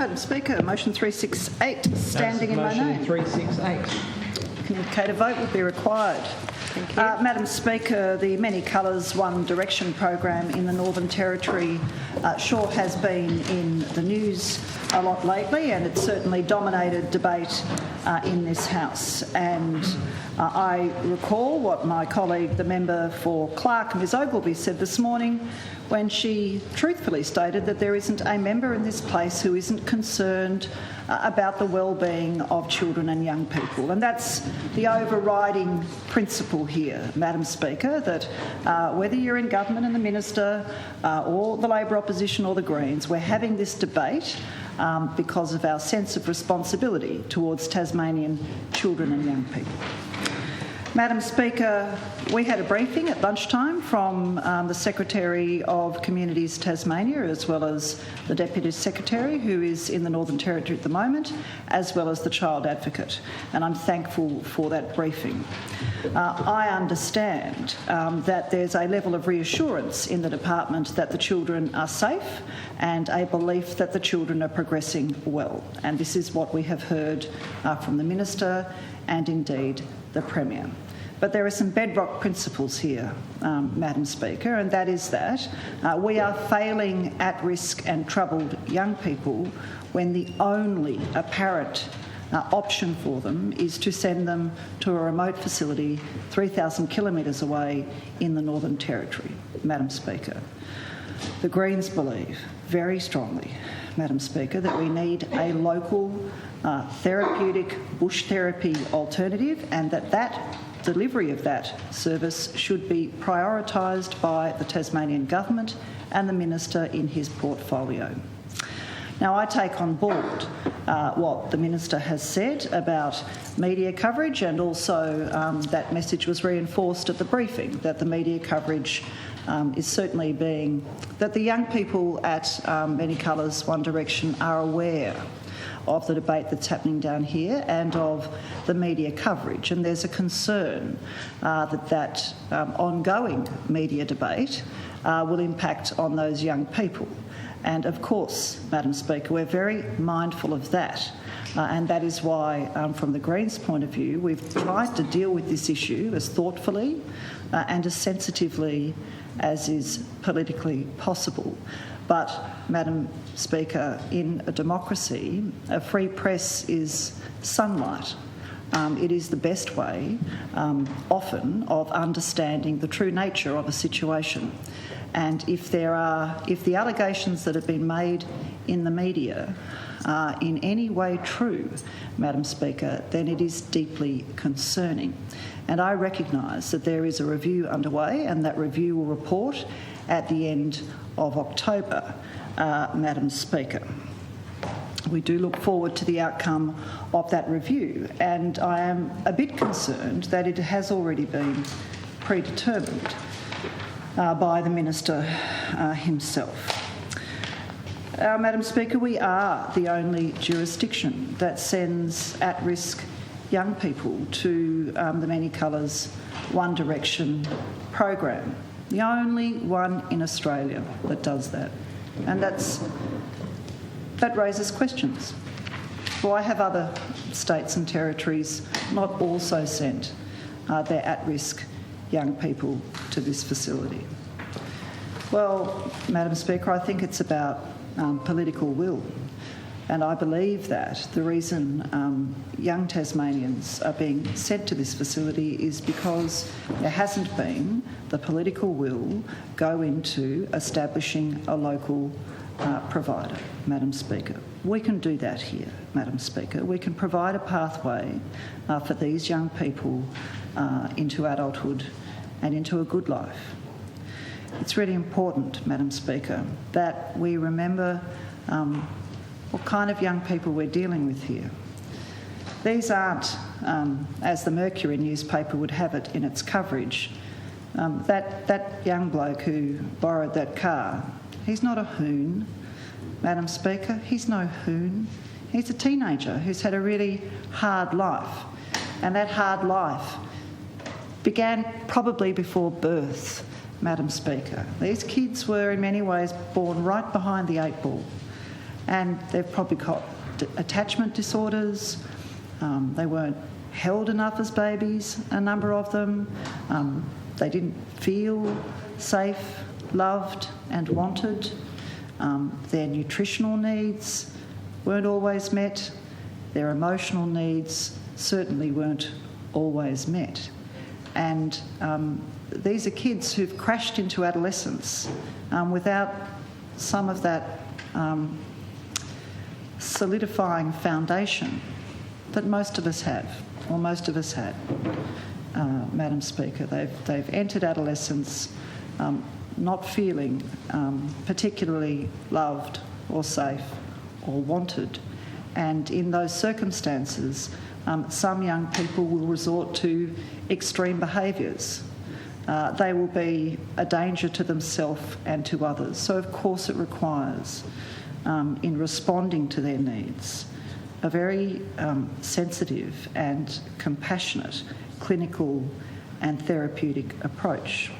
Madam Speaker, motion 368, standing in my name. Motion 368. Can indicate a vote will be required. Thank you. Madam Speaker, the Many Colours One Direction program in the Northern Territory sure has been in the news a lot lately, and it's certainly dominated debate in this House. And I recall what my colleague, the member for Clark, Ms Ogilvie, said this morning when she truthfully stated that there isn't a member in this place who isn't concerned about the well-being of children and young people. And that's the overriding principle here, Madam Speaker, that whether you're in government and the minister or the Labor opposition or the Greens, we're having this debate because of our sense of responsibility towards Tasmanian children and young people. Madam Speaker, we had a briefing at lunchtime from the Secretary of Communities Tasmania, as well as the Deputy Secretary, who is in the Northern Territory at the moment, as well as the Child Advocate, and I'm thankful for that briefing. I understand that there's a level of reassurance in the department that the children are safe and a belief that the children are progressing well, and this is what we have heard from the Minister and indeed the Premier. But there are some bedrock principles here, Madam Speaker, and that is that we are failing at-risk and troubled young people when the only apparent option for them is to send them to a remote facility 3,000 kilometres away in the Northern Territory, Madam Speaker. The Greens believe very strongly, Madam Speaker, that we need a local therapeutic bush therapy alternative, and that delivery of that service should be prioritised by the Tasmanian Government and the Minister in his portfolio. Now, I take on board what the Minister has said about media coverage, and also that message was reinforced at the briefing, that the media coverage is certainly being, that the young people at Many Colours One Direction are aware of the debate that's happening down here and of the media coverage. And there's a concern that ongoing media debate will impact on those young people. And of course, Madam Speaker, we're very mindful of that. And that is why, from the Greens' point of view, we've tried to deal with this issue as thoughtfully and as sensitively as is politically possible. But, Madam Speaker, in a democracy, a free press is sunlight. It is the best way, often, of understanding the true nature of a situation. And if the allegations that have been made in the media are in any way true, Madam Speaker, then it is deeply concerning. And I recognise that there is a review underway, and that review will report at the end of October, Madam Speaker. We do look forward to the outcome of that review, and I am a bit concerned that it has already been predetermined by the Minister himself. Madam Speaker, we are the only jurisdiction that sends at-risk young people to the Many Colours One Direction program. The only one in Australia that does that. And that raises questions. Why have other states and territories not also sent their at-risk young people to this facility? Well, Madam Speaker, I think it's about political will. And I believe that the reason young Tasmanians are being sent to this facility is because there hasn't been the political will go into establishing a local provider, Madam Speaker. We can do that here, Madam Speaker. We can provide a pathway for these young people into adulthood and into a good life. It's really important, Madam Speaker, that we remember what kind of young people we're dealing with here. These aren't, as the Mercury newspaper would have it in its coverage, that young bloke who borrowed that car, he's not a hoon, Madam Speaker. He's no hoon. He's a teenager who's had a really hard life, and that hard life began probably before birth, Madam Speaker. These kids were in many ways born right behind the 8 ball. And they've probably got attachment disorders. They weren't held enough as babies, a number of them. They didn't feel safe, loved and wanted. Their nutritional needs weren't always met. Their emotional needs certainly weren't always met. And these are kids who've crashed into adolescence without some of that solidifying foundation that most of us have, or most of us had, Madam Speaker. They've entered adolescence not feeling particularly loved or safe or wanted. And in those circumstances, some young people will resort to extreme behaviours. They will be a danger to themselves and to others. So, of course, it requires, in responding to their needs, a very sensitive and compassionate clinical and therapeutic approach.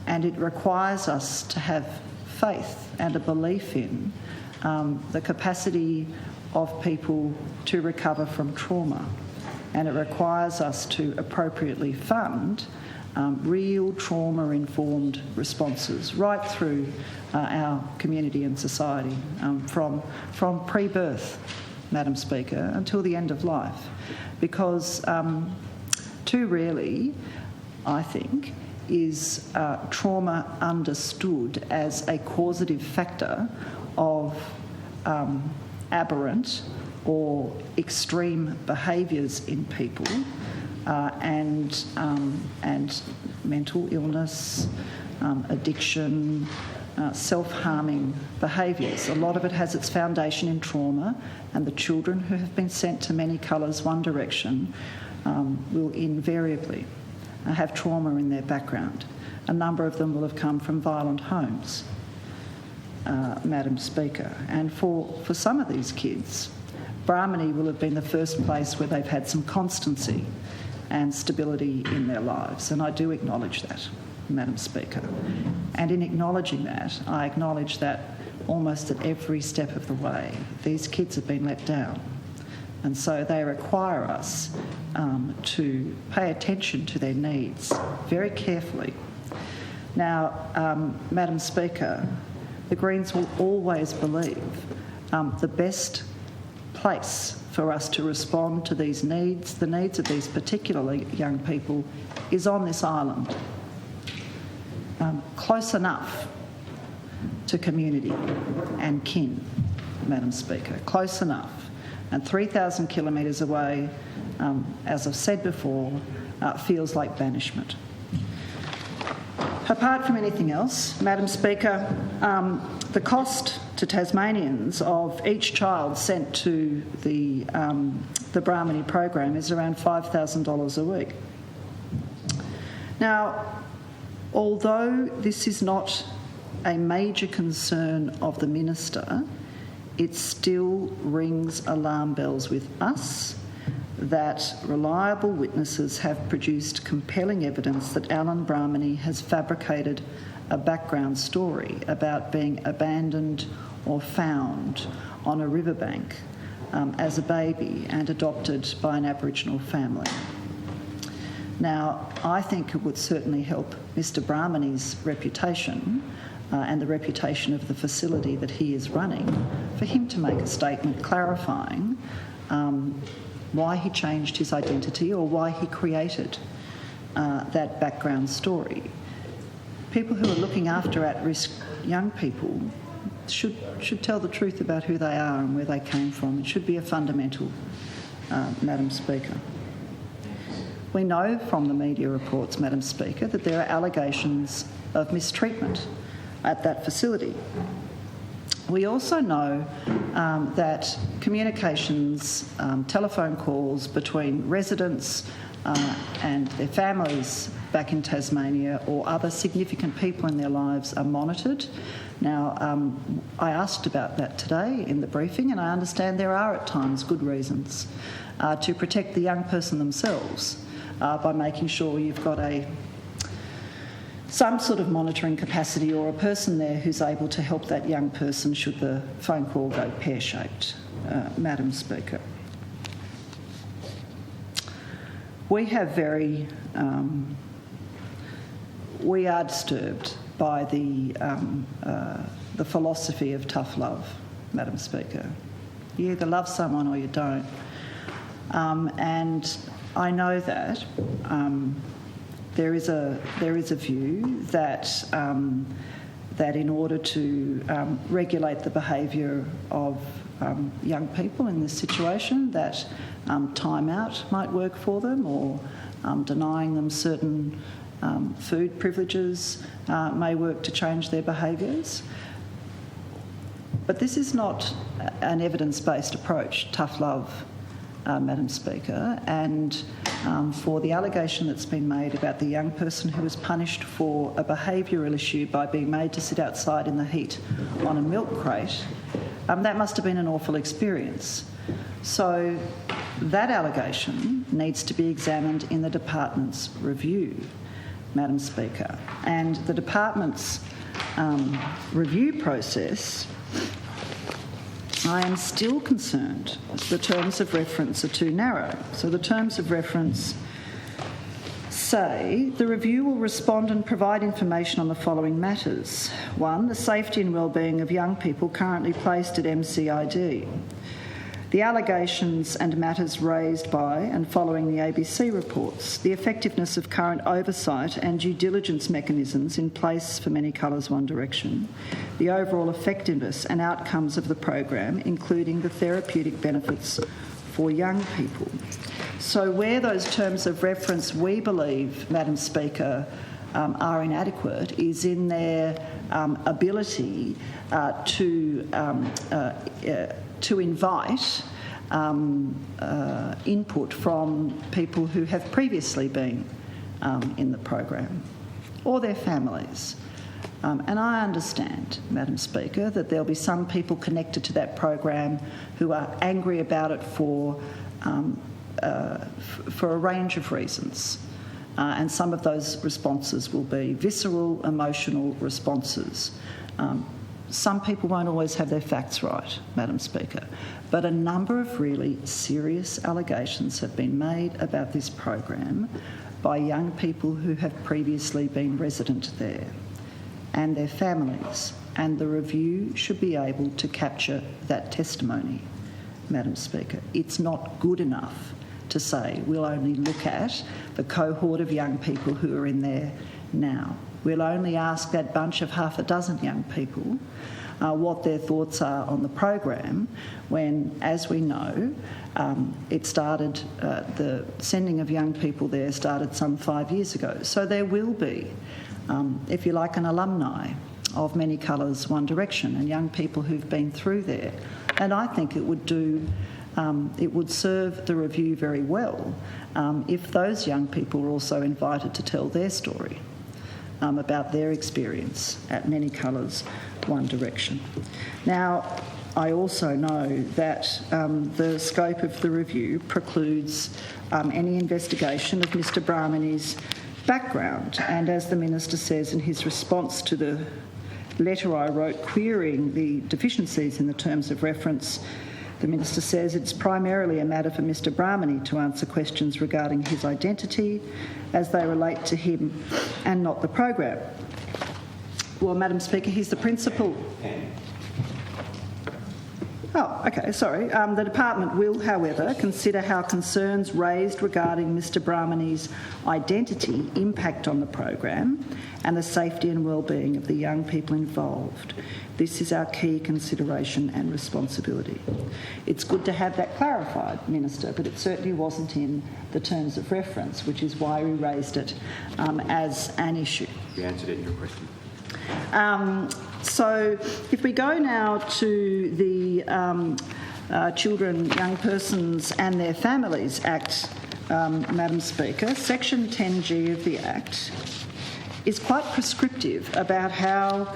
And it requires us to have faith and a belief in the capacity of people to recover from trauma. And it requires us to appropriately fund real trauma-informed responses right through our community and society, from pre-birth, Madam Speaker, until the end of life. Because too rarely, I think, is trauma understood as a causative factor of aberrant or extreme behaviours in people, and mental illness, addiction, self-harming behaviours. A lot of it has its foundation in trauma, and the children who have been sent to Many Colours, One Direction will invariably have trauma in their background. A number of them will have come from violent homes, Madam Speaker. And for some of these kids, Brahminy will have been the first place where they've had some constancy and stability in their lives. And I do acknowledge that, Madam Speaker. And in acknowledging that, I acknowledge that almost at every step of the way, these kids have been let down. And so they require us to pay attention to their needs very carefully. Now, Madam Speaker, the Greens will always believe the best place for us to respond to these needs, the needs of these particularly young people, is on this island, close enough to community and kin, Madam Speaker, close enough. And 3,000 kilometres away, as I've said before, feels like banishment. Apart from anything else, Madam Speaker, the cost to Tasmanians of each child sent to the Brahminy program is around $5,000 a week. Now, although this is not a major concern of the Minister, it still rings alarm bells with us that reliable witnesses have produced compelling evidence that Alan Brahminy has fabricated a background story about being abandoned or found on a riverbank as a baby and adopted by an Aboriginal family. Now, I think it would certainly help Mr Brahminy's reputation and the reputation of the facility that he is running for him to make a statement clarifying why he changed his identity or why he created that background story. People who are looking after at-risk young people should tell the truth about who they are and where they came from. It should be a fundamental, Madam Speaker. We know from the media reports, Madam Speaker, that there are allegations of mistreatment at that facility. We also know that communications, telephone calls between residents and their families back in Tasmania or other significant people in their lives are monitored. Now, I asked about that today in the briefing, and I understand there are at times good reasons to protect the young person themselves by making sure you've got a some sort of monitoring capacity or a person there who's able to help that young person should the phone call go pear-shaped, Madam Speaker. We are disturbed by the philosophy of tough love, Madam Speaker. You either love someone or you don't. And I know that there is a view that that in order to regulate the behaviour of young people in this situation, that time out might work for them, or denying them certain food privileges may work to change their behaviours. But this is not an evidence-based approach, tough love, Madam Speaker, and for the allegation that's been made about the young person who was punished for a behavioural issue by being made to sit outside in the heat on a milk crate, that must have been an awful experience. So that allegation needs to be examined in the department's review, Madam Speaker. And the department's review process, I am still concerned the terms of reference are too narrow. So the terms of reference say the review will respond and provide information on the following matters. 1, the safety and wellbeing of young people currently placed at MCID. The allegations and matters raised by and following the ABC reports, the effectiveness of current oversight and due diligence mechanisms in place for Many Colours One Direction, the overall effectiveness and outcomes of the program, including the therapeutic benefits for young people. So where those terms of reference, we believe, Madam Speaker, are inadequate is in their ability to invite input from people who have previously been in the program or their families. And I understand, Madam Speaker, that there'll be some people connected to that program who are angry about it for a range of reasons. And some of those responses will be visceral, emotional responses. Some people won't always have their facts right, Madam Speaker, but a number of really serious allegations have been made about this program by young people who have previously been resident there and their families, and the review should be able to capture that testimony, Madam Speaker. It's not good enough to say we'll only look at the cohort of young people who are in there now. We'll only ask that bunch of half a dozen young people what their thoughts are on the program when, as we know, it started, the sending of young people there started some 5 years ago. So there will be, if you like, an alumni of Many Colours One Direction and young people who've been through there. And I think it would it would serve the review very well if those young people were also invited to tell their story about their experience at Many Colours One Direction. Now, I also know that the scope of the review precludes any investigation of Mr Brahminy's background, and as the Minister says in his response to the letter I wrote querying the deficiencies in the terms of reference, the Minister says it's primarily a matter for Mr Brahminy to answer questions regarding his identity as they relate to him and not the program. Well, Madam Speaker, he's the principal. Oh, okay, sorry. The Department will, however, consider how concerns raised regarding Mr Brahminy's identity impact on the program and the safety and wellbeing of the young people involved. This is our key consideration and responsibility. It's good to have that clarified, Minister, but it certainly wasn't in the terms of reference, which is why we raised it as an issue. You answered it in your question. So if we go now to the Children, Young Persons and Their Families Act, Madam Speaker, Section 10G of the Act is quite prescriptive about how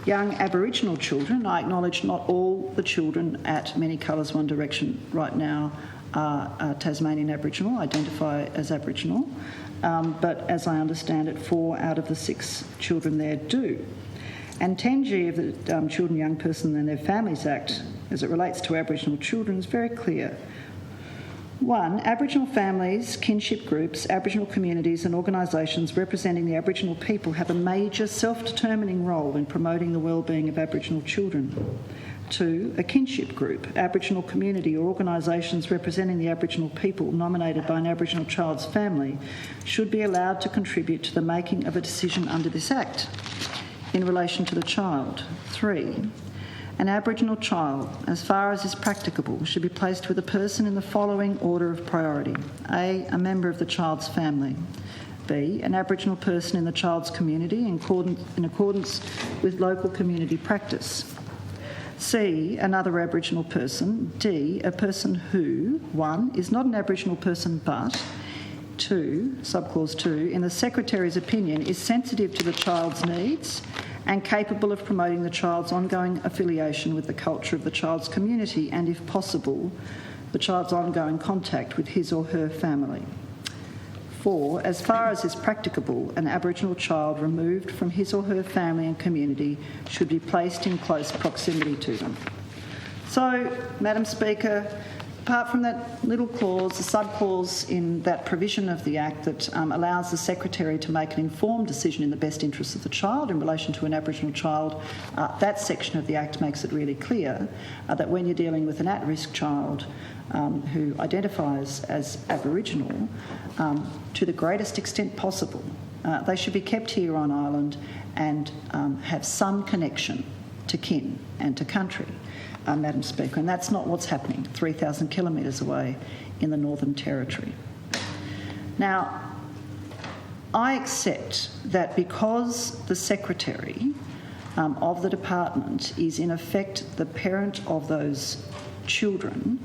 young Aboriginal children, I acknowledge not all the children at Many Colours One Direction right now are Tasmanian Aboriginal, identify as Aboriginal, but as I understand it, 4 out of the 6 children there do. And 10G of the Children, Young Person and Their Families Act, as it relates to Aboriginal children, is very clear. 1. Aboriginal families, kinship groups, Aboriginal communities and organisations representing the Aboriginal people have a major self-determining role in promoting the well-being of Aboriginal children. 2. A kinship group, Aboriginal community or organisations representing the Aboriginal people nominated by an Aboriginal child's family should be allowed to contribute to the making of a decision under this Act in relation to the child. 3. An Aboriginal child, as far as is practicable, should be placed with a person in the following order of priority. A member of the child's family. B, an Aboriginal person in the child's community in accordance with local community practice. C, another Aboriginal person. D, a person who, 1, is not an Aboriginal person but, 2, subclause 2, in the Secretary's opinion, is sensitive to the child's needs and capable of promoting the child's ongoing affiliation with the culture of the child's community and, if possible, the child's ongoing contact with his or her family. 4, as far as is practicable, an Aboriginal child removed from his or her family and community should be placed in close proximity to them. So, Madam Speaker, apart from that little clause, the subclause in that provision of the Act that allows the Secretary to make an informed decision in the best interests of the child in relation to an Aboriginal child, that section of the Act makes it really clear that when you're dealing with an at-risk child who identifies as Aboriginal, to the greatest extent possible, they should be kept here on island and have some connection to kin and to country. Madam Speaker, and that's not what's happening 3,000 kilometres away in the Northern Territory. Now, I accept that because the Secretary of the Department is in effect the parent of those children,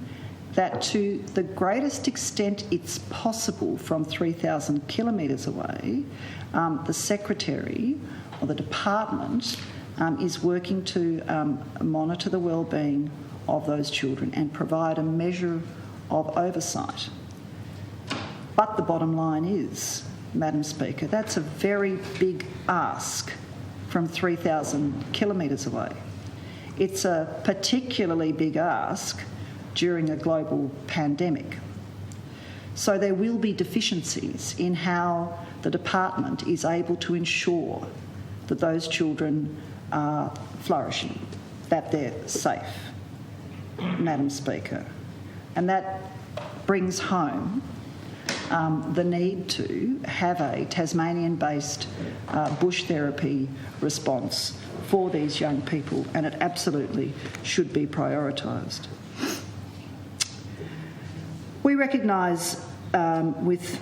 that to the greatest extent it's possible from 3,000 kilometres away, the Secretary or the Department is working to monitor the well-being of those children and provide a measure of oversight. But the bottom line is, Madam Speaker, that's a very big ask from 3,000 kilometres away. It's a particularly big ask during a global pandemic. So there will be deficiencies in how the department is able to ensure that those children are flourishing, that they're safe, Madam Speaker. And that brings home the need to have a Tasmanian-based bush therapy response for these young people, and it absolutely should be prioritised. We recognise with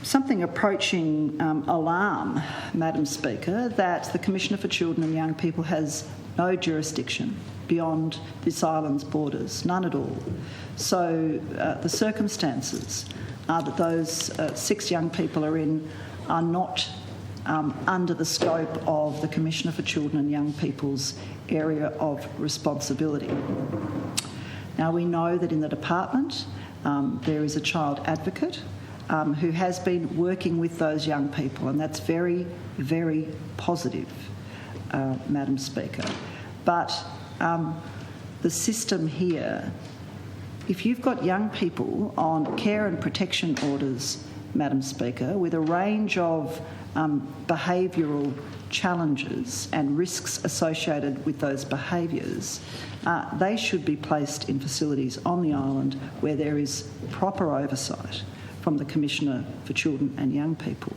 something approaching alarm, Madam Speaker, that the Commissioner for Children and Young People has no jurisdiction beyond this island's borders, none at all. So the circumstances that those 6 young people are in are not under the scope of the Commissioner for Children and Young People's area of responsibility. Now, we know that in the department there is a child advocate who has been working with those young people, and that's very, very positive, Madam Speaker. But the system here, if you've got young people on care and protection orders, Madam Speaker, with a range of behavioural challenges and risks associated with those behaviours, they should be placed in facilities on the island where there is proper oversight from the Commissioner for Children and Young People.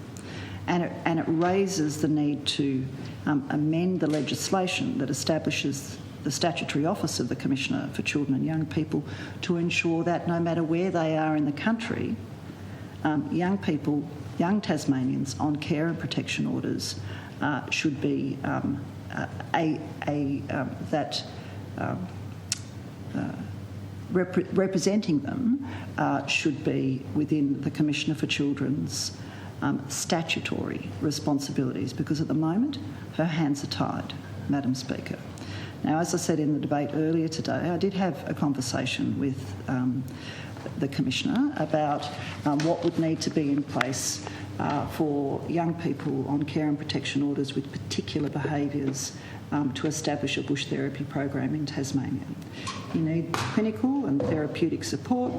And it raises the need to amend the legislation that establishes the statutory office of the Commissioner for Children and Young People to ensure that no matter where they are in the country, young people, young Tasmanians on care and protection orders should be representing them should be within the Commissioner for Children's statutory responsibilities, because at the moment her hands are tied, Madam Speaker. Now, as I said in the debate earlier today, I did have a conversation with the Commissioner about what would need to be in place for young people on care and protection orders with particular behaviours to establish a bush therapy program in Tasmania. You need clinical and therapeutic support.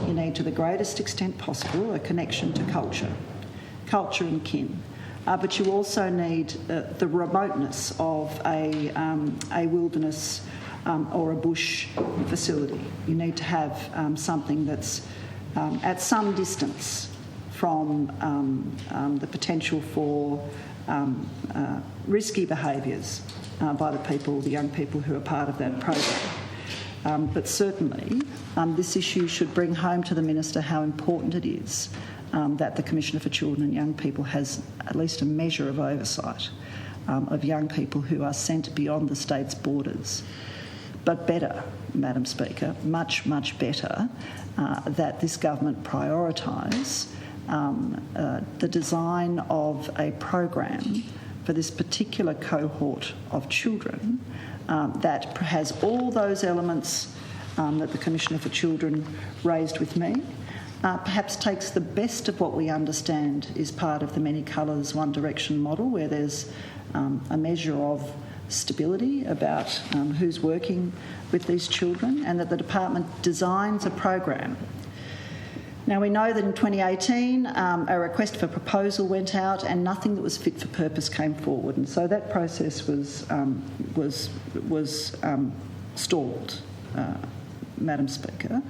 You need, to the greatest extent possible, a connection to culture and kin. But you also need the remoteness of a wilderness or a bush facility. You need to have something that's at some distance from the potential for risky behaviours by the young people who are part of that program. But certainly this issue should bring home to the Minister how important it is that the Commissioner for Children and Young People has at least a measure of oversight of young people who are sent beyond the state's borders. But better, Madam Speaker, much, much better, that this government prioritise the design of a program for this particular cohort of children that has all those elements that the Commissioner for Children raised with me, perhaps takes the best of what we understand is part of the many colours, one direction model, where there's a measure of stability about who's working with these children, and that the department designs a program. Now, we know that in 2018 a request for proposal went out and nothing that was fit for purpose came forward, and so that process was stalled, Madam Speaker.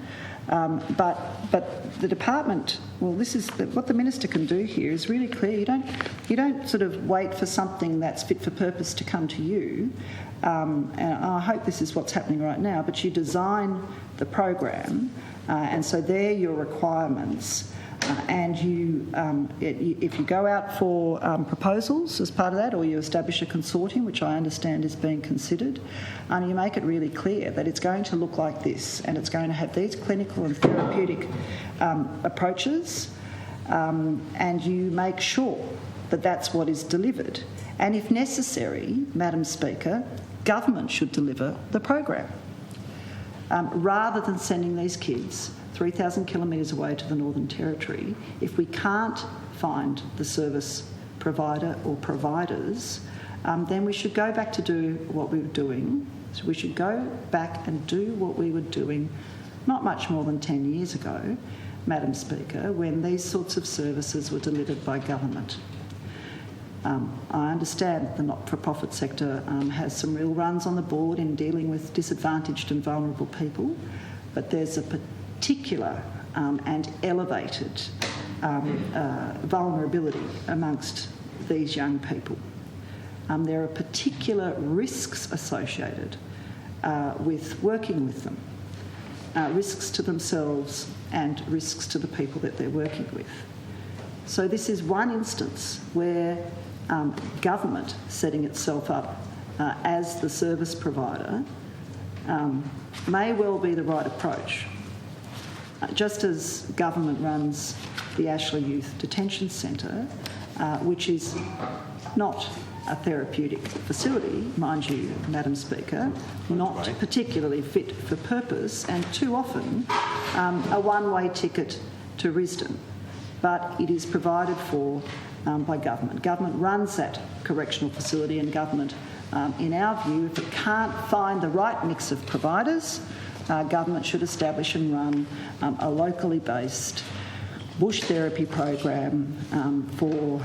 But the department, well, this is what the Minister can do here is really clear. You don't sort of wait for something that's fit for purpose to come to you, and I hope this is what's happening right now, but you design the program, and so they're your requirements. And if you go out for proposals as part of that, or you establish a consortium, which I understand is being considered, you make it really clear that it's going to look like this, and it's going to have these clinical and therapeutic approaches, and you make sure that that's what is delivered. And if necessary, Madam Speaker, government should deliver the program, rather than sending these kids 3,000 kilometres away to the Northern Territory. If we can't find the service provider or providers, then we should go back to do what we were doing. So we should go back and do what we were doing not much more than 10 years ago, Madam Speaker, when these sorts of services were delivered by government. I understand the not-for-profit sector has some real runs on the board in dealing with disadvantaged and vulnerable people, but there's a particular and elevated vulnerability amongst these young people. There are particular risks associated with working with them, risks to themselves and risks to the people that they're working with. So this is one instance where government setting itself up as the service provider may well be the right approach. Just as government runs the Ashley Youth Detention Centre, which is not a therapeutic facility, mind you, Madam Speaker, not particularly fit for purpose, and too often a one-way ticket to Risdon. But it is provided for by government. Government runs that correctional facility, and government, in our view, if it can't find the right mix of providers, government should establish and run a locally based bush therapy program for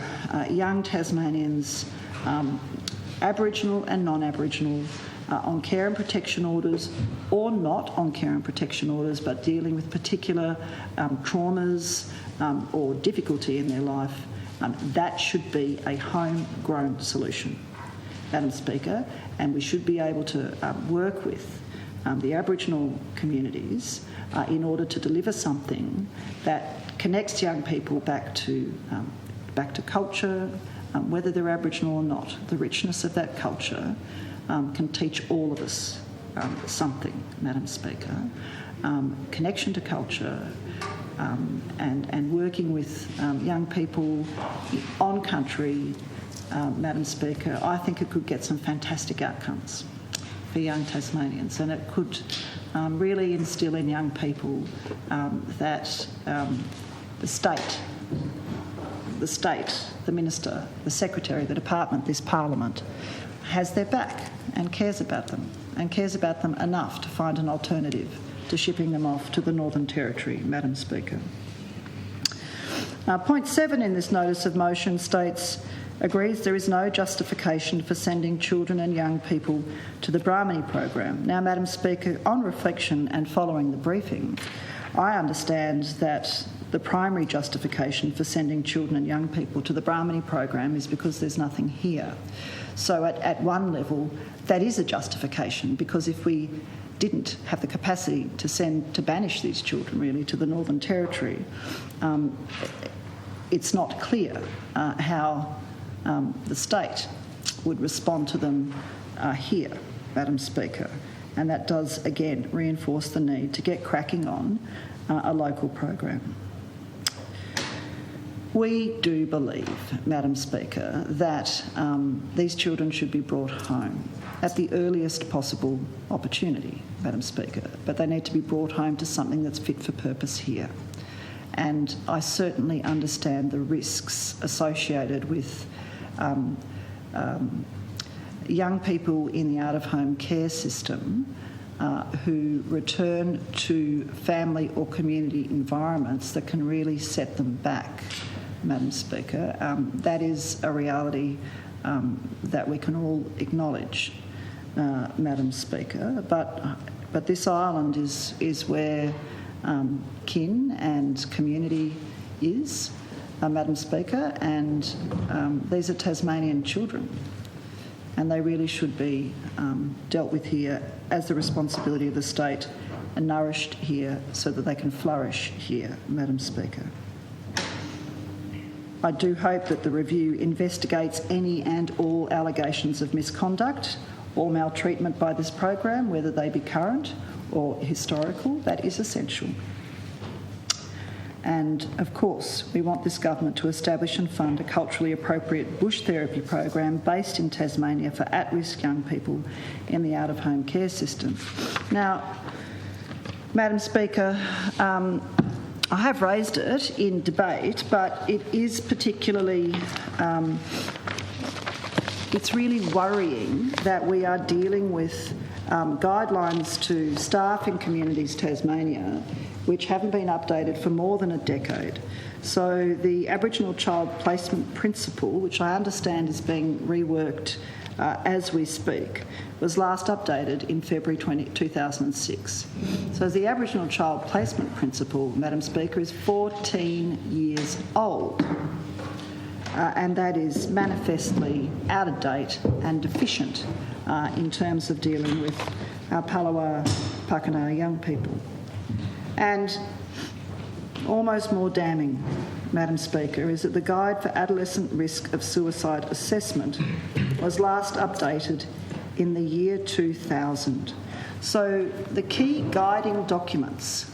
young Tasmanians, Aboriginal and non-Aboriginal, on care and protection orders, or not on care and protection orders, but dealing with particular traumas or difficulty in their life. That should be a homegrown solution, Madam Speaker, and we should be able to work with the Aboriginal communities in order to deliver something that connects young people back to culture, whether they're Aboriginal or not. The richness of that culture can teach all of us something, Madam Speaker. Connection to culture and working with young people on country, Madam Speaker, I think it could get some fantastic outcomes. for young Tasmanians, and it could really instil in young people that the state, the minister, the secretary, the department, this parliament has their back and cares about them enough to find an alternative to shipping them off to the Northern Territory, Madam Speaker. Point 7 in this notice of motion states, agrees there is no justification for sending children and young people to the Brahminy program. Now, Madam Speaker, on reflection and following the briefing, I understand that the primary justification for sending children and young people to the Brahminy program is because there's nothing here. So at one level, that is a justification, because if we didn't have the capacity to banish these children really to the Northern Territory, it's not clear how the state would respond to them here, Madam Speaker. And that does, again, reinforce the need to get cracking on a local program. We do believe, Madam Speaker, that these children should be brought home at the earliest possible opportunity, Madam Speaker, but they need to be brought home to something that's fit for purpose here. And I certainly understand the risks associated with young people in the out-of-home care system who return to family or community environments that can really set them back, Madam Speaker. That is a reality that we can all acknowledge, Madam Speaker. But this island is where kin and community is, Madam Speaker, and these are Tasmanian children, and they really should be dealt with here as the responsibility of the state and nourished here so that they can flourish here, Madam Speaker. I do hope that the review investigates any and all allegations of misconduct or maltreatment by this program, whether they be current or historical. That is essential. And, of course, we want this government to establish and fund a culturally appropriate bush therapy program based in Tasmania for at-risk young people in the out-of-home care system. Now, Madam Speaker, I have raised it in debate, but it is particularly, it's really worrying that we are dealing with guidelines to staff in Communities Tasmania which haven't been updated for more than a decade. So the Aboriginal Child Placement Principle, which I understand is being reworked as we speak, was last updated in February 2006. So the Aboriginal Child Placement Principle, Madam Speaker, is 14 years old. And that is manifestly out of date and deficient in terms of dealing with our Palawa Pakana young people. And almost more damning, Madam Speaker, is that the Guide for Adolescent Risk of Suicide Assessment was last updated in the year 2000. So the key guiding documents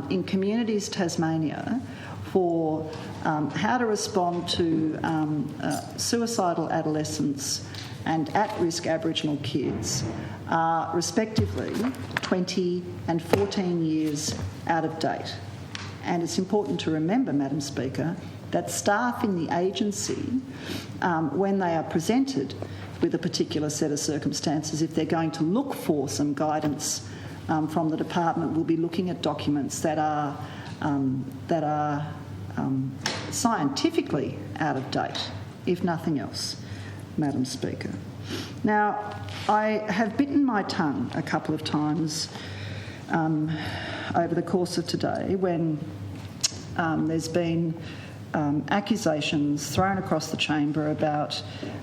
in Communities Tasmania for how to respond to suicidal adolescents and at-risk Aboriginal kids are respectively 20 and 14 years out of date. And it's important to remember, Madam Speaker, that staff in the agency, when they are presented with a particular set of circumstances, if they're going to look for some guidance from the department, will be looking at documents that are scientifically out of date, if nothing else, Madam Speaker. Now, I have bitten my tongue a couple of times over the course of today when there's been accusations thrown across the chamber about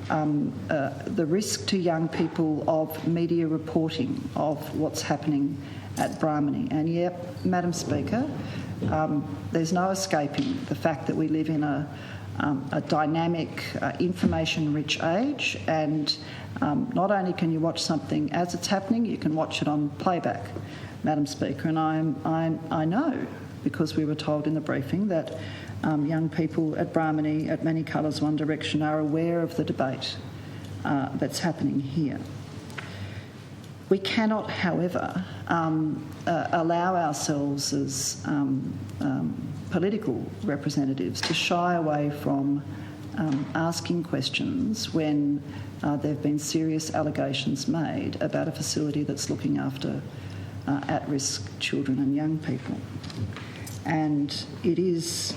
the risk to young people of media reporting of what's happening at Brahminy. And yet, Madam Speaker, there's no escaping the fact that we live in a dynamic, information-rich age, and not only can you watch something as it's happening, you can watch it on playback, Madam Speaker. And I know, because we were told in the briefing, that young people at Brahminy, at Many Colours One Direction, are aware of the debate that's happening here. We cannot, however, allow ourselves as political representatives to shy away from asking questions when there have been serious allegations made about a facility that's looking after at-risk children and young people. And it is...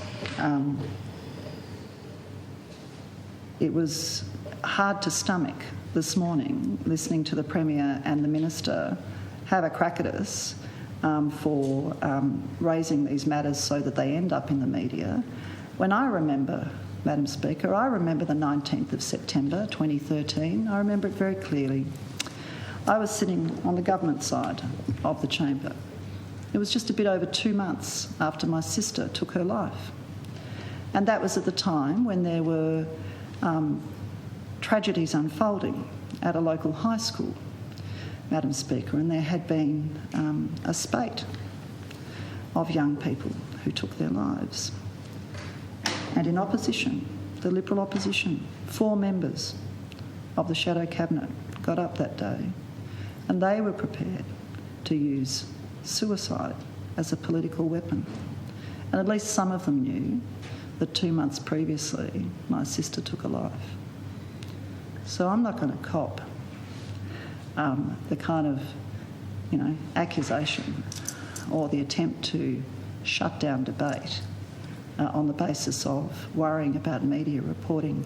it was hard to stomach this morning listening to the Premier and the Minister have a crack at us for raising these matters so that they end up in the media. When I remember, Madam Speaker, I remember the 19th of September 2013. I remember it very clearly. I was sitting on the government side of the chamber. It was just a bit over 2 months after my sister took her life. And that was at the time when there were tragedies unfolding at a local high school, Madam Speaker, and there had been a spate of young people who took their lives. And in opposition, the Liberal opposition, 4 members of the Shadow Cabinet got up that day and they were prepared to use suicide as a political weapon. And at least some of them knew that 2 months previously my sister took a life. So I'm not going to cop the kind of, accusation or the attempt to shut down debate on the basis of worrying about media reporting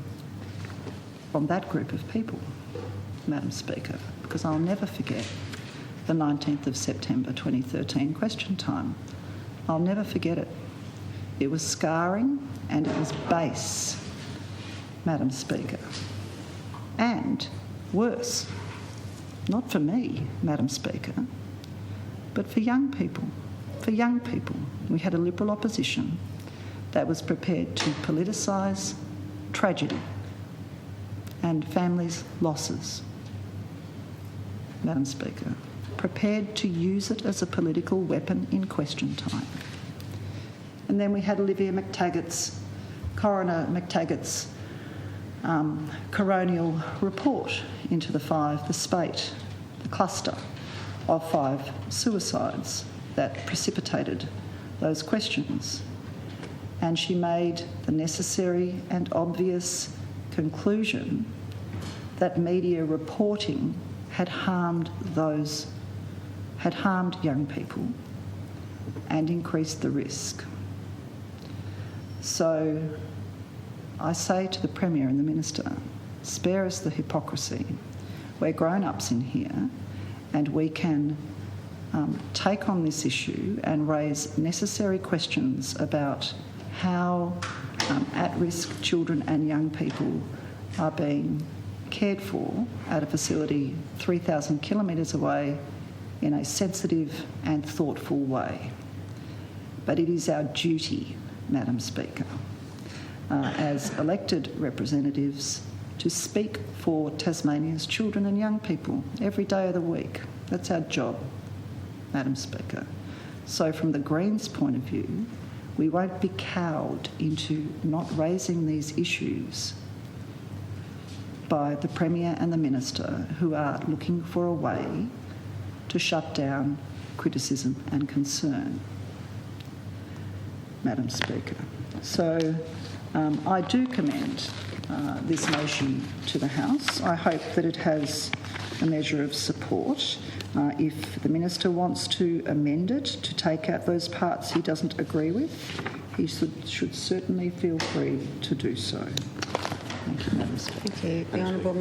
from that group of people, Madam Speaker, because I'll never forget the 19th of September 2013 question time. I'll never forget it. It was scarring and it was base, Madam Speaker. And worse, not for me, Madam Speaker, but for young people. For young people, we had a Liberal opposition that was prepared to politicise tragedy and families' losses, Madam Speaker, prepared to use it as a political weapon in question time. And then we had Coroner McTaggart's coronial report into the cluster of 5 suicides that precipitated those questions. And she made the necessary and obvious conclusion that media reporting had harmed young people and increased the risk. So I say to the Premier and the Minister, spare us the hypocrisy. We're grown-ups in here and we can take on this issue and raise necessary questions about how at-risk children and young people are being cared for at a facility 3,000 kilometres away in a sensitive and thoughtful way. But it is our duty, Madam Speaker, as elected representatives to speak for Tasmania's children and young people every day of the week. That's our job, Madam Speaker. So from the Greens' point of view, we won't be cowed into not raising these issues by the Premier and the Minister, who are looking for a way to shut down criticism and concern, Madam Speaker. So I do commend this motion to the House. I hope that it has a measure of support. If the Minister wants to amend it to take out those parts he doesn't agree with, he should certainly feel free to do so. Thank you, Madam Speaker. Thank you. The Honourable